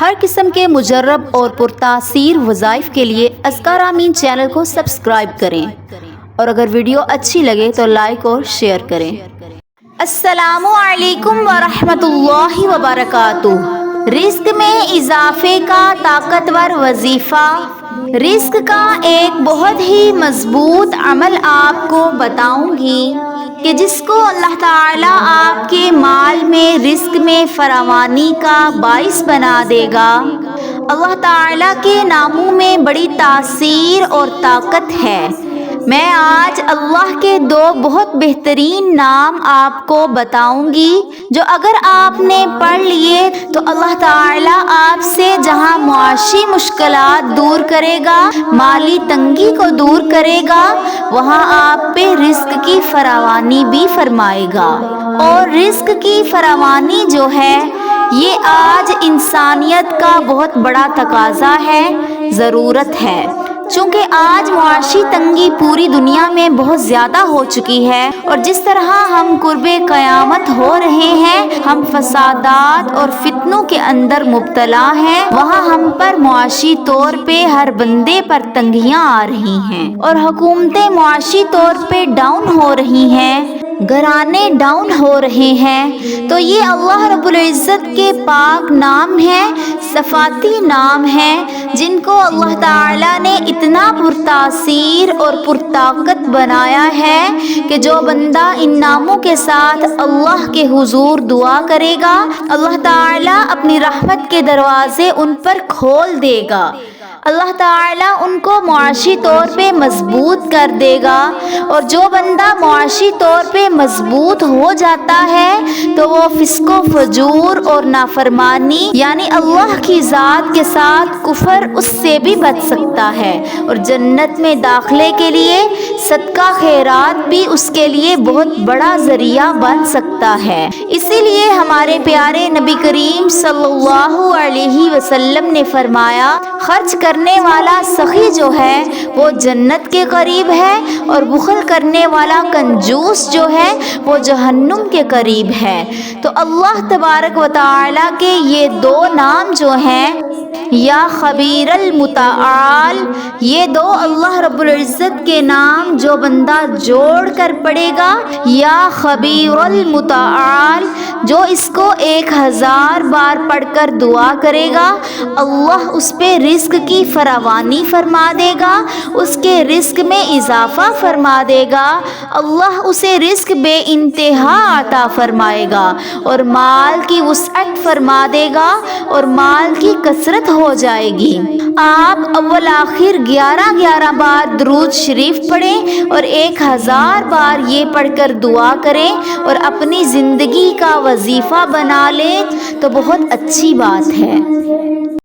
ہر قسم کے مجرب اور پرتاثیر وظائف کے لیے اذکار آمین چینل کو سبسکرائب کریں، اور اگر ویڈیو اچھی لگے تو لائک اور شیئر کریں۔ السلام علیکم ورحمۃ اللہ وبرکاتہ۔ رزق میں اضافے کا طاقتور وظیفہ۔ رزق کا ایک بہت ہی مضبوط عمل آپ کو بتاؤں گی کہ جس کو اللہ تعالیٰ آپ کے مال میں رزق میں فراوانی کا باعث بنا دے گا۔ اللہ تعالیٰ کے ناموں میں بڑی تاثیر اور طاقت ہے۔ میں آج اللہ کے دو بہت بہترین نام آپ کو بتاؤں گی جو اگر آپ نے پڑھ لیے تو اللہ تعالیٰ آپ سے جہاں معاشی مشکلات دور کرے گا، مالی تنگی کو دور کرے گا، وہاں آپ پہ رزق کی فراوانی بھی فرمائے گا۔ اور رزق کی فراوانی جو ہے یہ آج انسانیت کا بہت بڑا تقاضا ہے، ضرورت ہے، چونکہ آج معاشی تنگی پوری دنیا میں بہت زیادہ ہو چکی ہے، اور جس طرح ہم قرب قیامت ہو رہے ہیں، ہم فسادات اور فتنوں کے اندر مبتلا ہیں، وہاں ہم پر معاشی طور پہ ہر بندے پر تنگیاں آ رہی ہیں، اور حکومتیں معاشی طور پہ ڈاؤن ہو رہی ہیں، گھرانے ڈاؤن ہو رہے ہیں۔ تو یہ اللہ رب العزت کے پاک نام ہیں، صفاتی نام ہیں، جن کو اللہ تعالیٰ نے اتنا پرتاثیر اور پرطاقت بنایا ہے کہ جو بندہ ان ناموں کے ساتھ اللہ کے حضور دعا کرے گا، اللہ تعالیٰ اپنی رحمت کے دروازے ان پر کھول دے گا۔ اللہ تعالیٰ ان کو معاشی طور پہ مضبوط کر دے گا، اور جو بندہ معاشی طور پہ مضبوط ہو جاتا ہے تو وہ فسق و فجور اور نافرمانی یعنی اللہ کی ذات کے ساتھ کفر اس سے بھی بچ سکتا ہے، اور جنت میں داخلے کے لیے صدقہ خیرات بھی اس کے لیے بہت بڑا ذریعہ بن سکتا ہے۔ اسی لیے ہمارے پیارے نبی کریم صلی اللہ علیہ وسلم نے فرمایا، خرچ کرنے والا سخی جو ہے وہ جنت کے قریب ہے، اور بخل کرنے والا کنجوس جو ہے وہ جہنم کے قریب ہے۔ تو اللہ تبارک و تعالیٰ کے یہ دو نام جو ہیں، یا خبیر المتعال، یہ دو اللہ رب العزت کے نام جو بندہ جوڑ کر پڑھے گا، یا خبیر المتعال، جو اس کو 1000 بار پڑھ کر دعا کرے گا، اللہ اس پہ رزق کی فراوانی فرما دے گا، اس کے رزق میں اضافہ فرما دے گا، اللہ اسے رزق بے انتہا عطا فرمائے گا، اور مال کی وسعت فرما دے گا، اور مال کی کثرت ہو جائے گی۔ آپ اول آخر 11 بار درود شریف پڑھیں، اور 1000 بار یہ پڑھ کر دعا کریں، اور اپنی زندگی کا وظیفہ بنا لیں تو بہت اچھی بات ہے۔